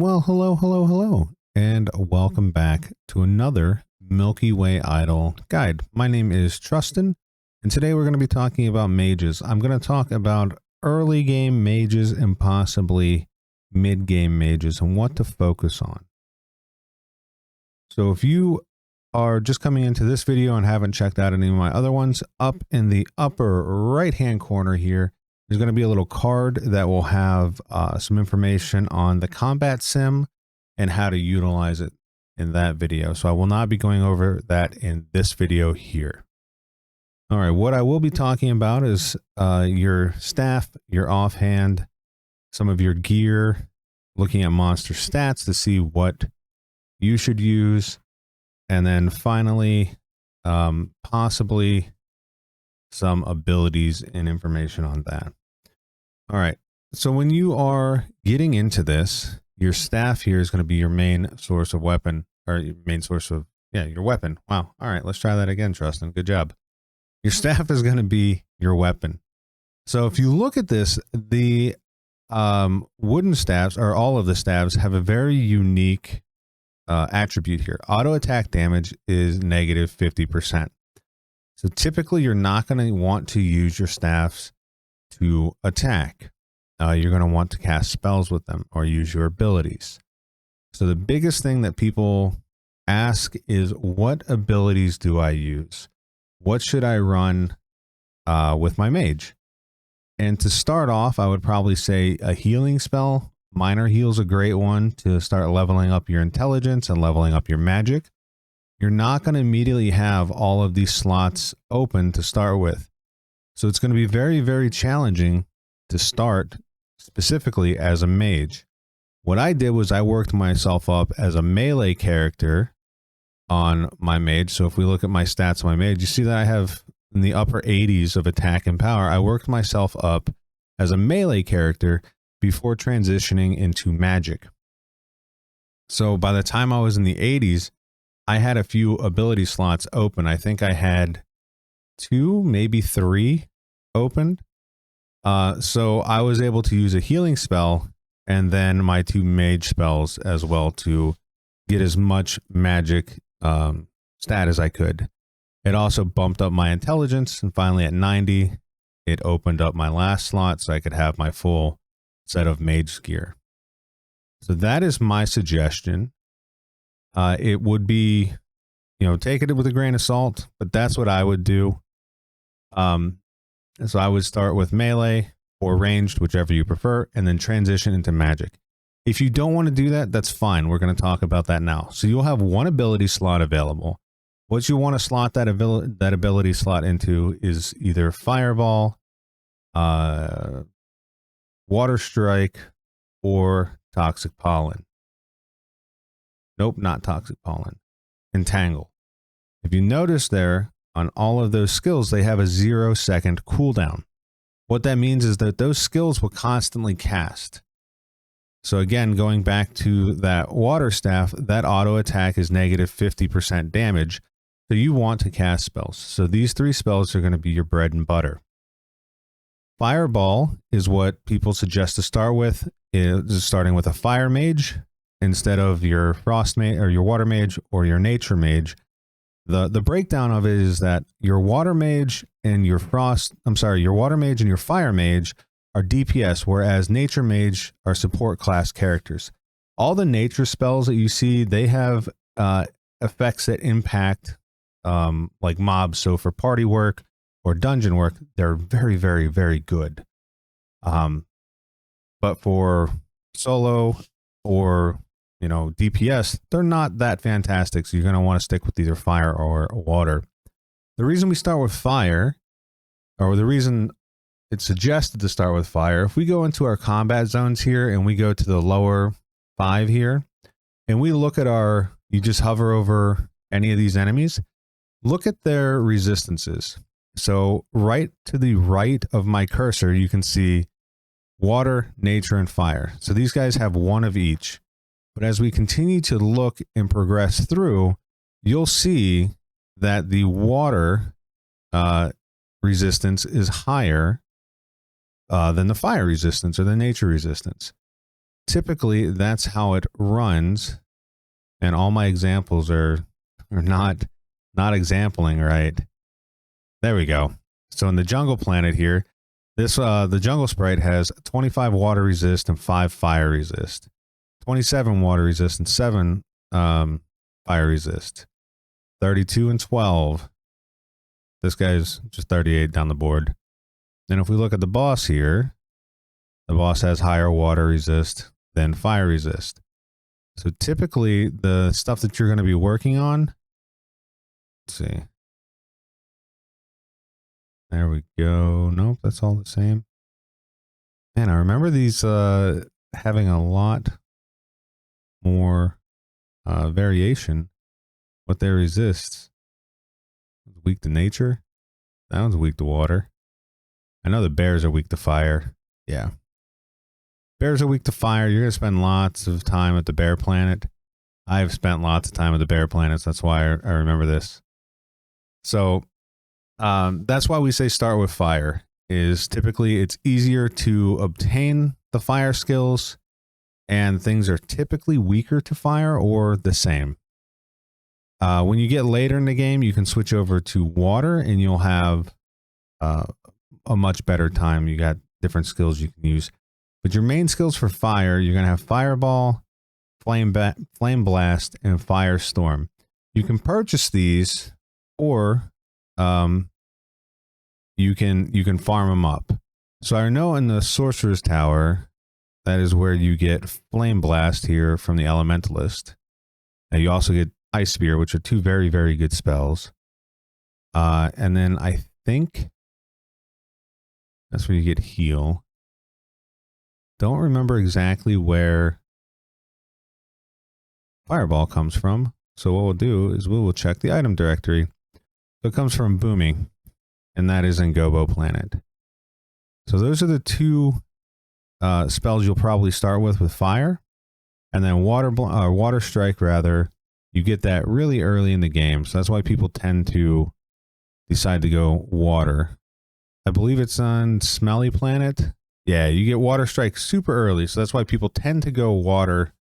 Well, hello, and welcome back to another Milky Way Idle guide. My name is Trusten, and today we're going to be talking about mages. I'm going to talk about early game mages and possibly mid game mages and what to focus on. So if you are just coming into this video and haven't checked out any of my other ones, up in the upper right hand corner here, there's going to be a little card that will have some information on the combat sim and how to utilize it in that video. So I will not be going over that in this video here. All right, what I will be talking about is your staff, your offhand, some of your gear, looking at monster stats to see what you should use, and then finally, possibly some abilities and information on that. All right, so when you are getting into this, your staff here is going to be your main source of weapon, or your main source of, your weapon. Wow. All right, let's try that again, Trusten. Good job. Your staff is going to be your weapon. So if you look at this, the wooden staffs, or all of the staffs, have a very unique attribute here. Auto attack damage is negative 50%. So typically you're not going to want to use your staffs to attack. You're going to want to cast spells with them or use your abilities. So the biggest thing that people ask is, what abilities do I use? What should I run with my mage? And to start off, I would probably say a healing spell. Minor heal's a great one to start leveling up your intelligence and leveling up your magic. You're not going to immediately have all of these slots open to start with. So it's going to be very, very challenging to start specifically as a mage. What I did was I worked myself up as a melee character on my mage. So if we look at my stats on my mage, you see that I have in the upper 80s of attack and power. I worked myself up as a melee character before transitioning into magic. So by the time I was in the 80s, I had a few ability slots open. I think I had 2, maybe 3 opened. So I was able to use a healing spell and then my 2 mage spells as well to get as much magic stat as I could. It also bumped up my intelligence, and finally at 90, it opened up my last slot so I could have my full set of mage gear. So that is my suggestion. It would be, take it with a grain of salt, but that's what I would do. So I would start with melee or ranged, whichever you prefer, and then transition into magic. If you don't want to do that, that's fine. We're going to talk about that now. So you'll have one ability slot available. What you want to slot that ability slot into is either Fireball, Water Strike, or Toxic Pollen. Nope, not Toxic Pollen. Entangle. If you notice there, on all of those skills, they have a 0-second cooldown. What that means is that those skills will constantly cast. So again, going back to that water staff, that auto attack is negative 50% damage. So you want to cast spells. So these 3 spells are going to be your bread and butter. Fireball is what people suggest to start with. Is starting with a fire mage instead of your frost mage or your water mage or your nature mage. The breakdown of it is that your water mage and your water mage and your fire mage are DPS, whereas nature mage are support class characters. All the nature spells that you see, they have effects that impact like mobs. So for party work or dungeon work, they're very, very, very good. But for solo or DPS, they're not that fantastic. So you're going to want to stick with either fire or water. The reason we start with fire, or the reason it's suggested to start with fire, if we go into our combat zones here and we go to the lower 5 here, and we look at you just hover over any of these enemies, look at their resistances. So right to the right of my cursor, you can see water, nature, and fire. So these guys have 1 of each. But as we continue to look and progress through, you'll see that the water resistance is higher than the fire resistance or the nature resistance. typically that's how it runs. And all my examples are not exampling right. There we go. So in the jungle planet here, this the jungle sprite has 25 water resist and 5 fire resist, 27 water resist and 7 fire resist, 32 and 12. This guy's just 38 down the board. And if we look at the boss here, the boss has higher water resist than fire resist. So typically the stuff that you're going to be working on, let's see. There we go. Nope, that's all the same. Man, I remember these having a lot more variation. What they resist. Weak to nature. That one's weak to water. I know the bears are weak to fire. Yeah. Bears are weak to fire. You're going to spend lots of time at the bear planet. I've spent lots of time at the bear planets. That's why I remember this. So that's why we say start with fire. Is typically it's easier to obtain the fire skills, and things are typically weaker to fire or the same. When you get later in the game, you can switch over to water, and you'll have a much better time. You got different skills you can use. But your main skills for fire, you're going to have Fireball, Flame Blast, and Firestorm. You can purchase these, or you can farm them up. So I know in the Sorcerer's Tower, that is where you get Flame Blast here from the Elementalist. And you also get Ice Spear, which are 2 very, very good spells. And then I think that's where you get Heal. Don't remember exactly where Fireball comes from. So what we'll do is we will check the item directory. So it comes from Booming, and that is in Gobo Planet. So those are the 2 spells you'll probably start with fire. And then Water Strike, rather, you get that really early in the game. So that's why people tend to decide to go water. I believe it's on Smelly Planet. Yeah, you get Water Strike super early, so that's why people tend to go water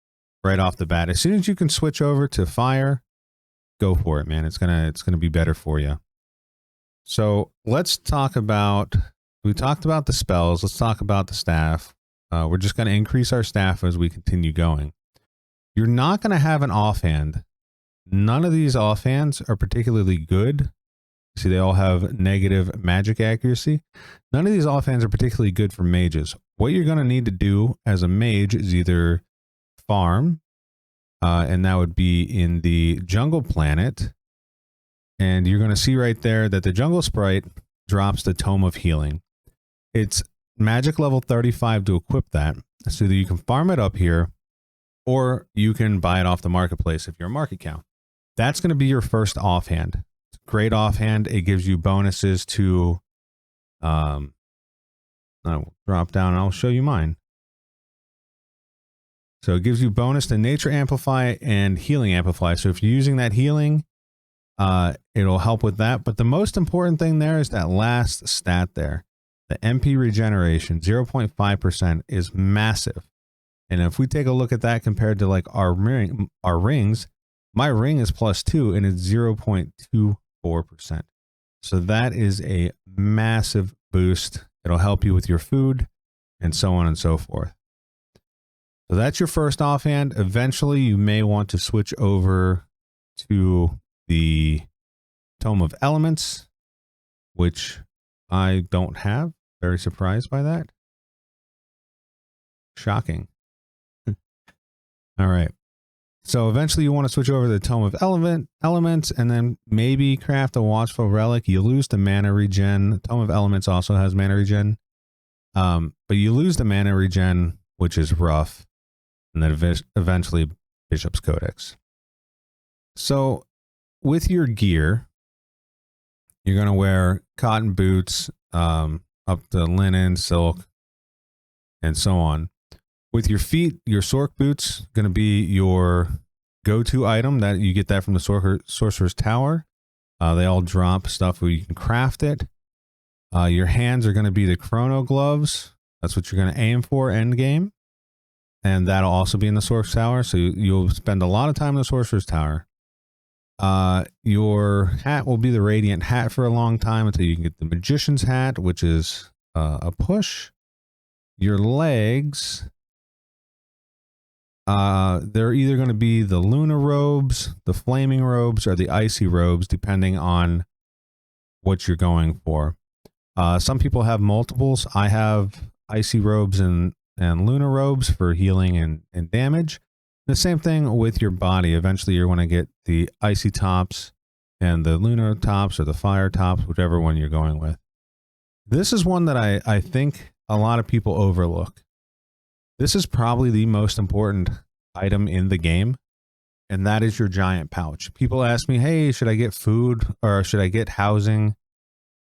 right off the bat. As soon as you can switch over to fire, go for it, man. It's gonna be better for you. So let's talk about. We talked about the spells. Let's talk about the staff. We're just gonna increase our staff as we continue going. You're not gonna have an offhand. None of these offhands are particularly good. See, they all have negative magic accuracy. None of these offhands are particularly good for mages. What you're going to need to do as a mage is either farm, and that would be in the jungle planet. And you're going to see right there that the jungle sprite drops the Tome of Healing. It's magic level 35 to equip that. So either you can farm it up here, or you can buy it off the marketplace if you're a market count. That's going to be your first offhand. Great offhand. It gives you bonuses to I'll drop down and I'll show you mine. So it gives you bonus to Nature Amplify and Healing Amplify. So if you're using that healing, it'll help with that. But the most important thing there is that last stat there. The MP regeneration, 0.5% is massive. And if we take a look at that compared to like our rings, my ring is +2 and it's 0.24%. So that is a massive boost. It'll help you with your food and so on and so forth. So that's your first offhand. Eventually you may want to switch over to the Tome of Elements, which I don't have. Very surprised by that. Shocking. All right. So eventually you want to switch over to the Tome of Elements and then maybe craft a Watchful Relic. You lose the mana regen. Tome of Elements also has mana regen. But you lose the mana regen, which is rough. And then eventually Bishop's Codex. So with your gear, you're going to wear cotton boots, up to linen, silk, and so on. With your feet, your Sorc boots going to be your go-to item. That you get that from the Sorcerer's Tower. They all drop stuff where you can craft it. Your hands are going to be the Chrono Gloves. That's what you're going to aim for end game. and that'll also be in the Sorcerer's Tower. So you'll spend a lot of time in the Sorcerer's Tower. Your hat will be the Radiant hat for a long time until you can get the Magician's hat, which is a push. Your legs, they're either going to be the Lunar robes, the Flaming robes, or the Icy robes, depending on what you're going for. Some people have multiples. I have Icy robes and Lunar robes for healing and damage. The same thing with your body. Eventually you're going to get the Icy tops and the Lunar tops or the Fire tops, whichever one you're going with. This is one that I think a lot of people overlook. This is probably the most important item in the game, and that is your giant pouch. People ask me, hey, should I get food or should I get housing?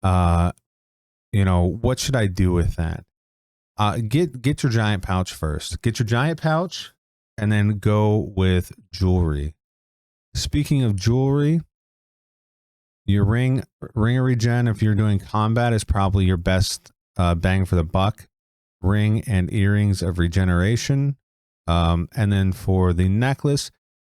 You know, what should I do with that? Get your giant pouch first. Get your giant pouch and then go with jewelry. Speaking of jewelry, your ring of regen, if you're doing combat, is probably your best bang for the buck. Ring and earrings of regeneration. And then for the necklace,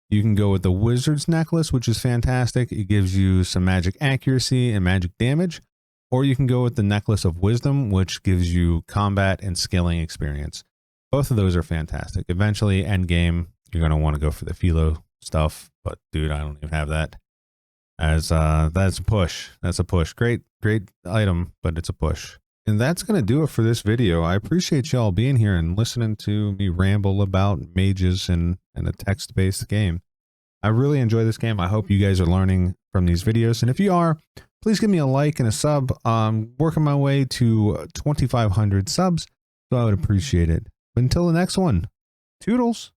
you can go with the Wizard's necklace, which is fantastic. It gives you some magic accuracy and magic damage. Or you can go with the Necklace of Wisdom, which gives you combat and skilling experience. Both of those are fantastic. Eventually, end game, you're going to want to go for the Philo stuff. But dude, I don't even have that. As that's a push. That's a push. Great item, but it's a push. And that's going to do it for this video. I appreciate y'all being here and listening to me ramble about mages and a text-based game. I really enjoy this game. I hope you guys are learning from these videos. And if you are, please give me a like and a sub. I'm working my way to 2,500 subs, so I would appreciate it. But until the next one, toodles.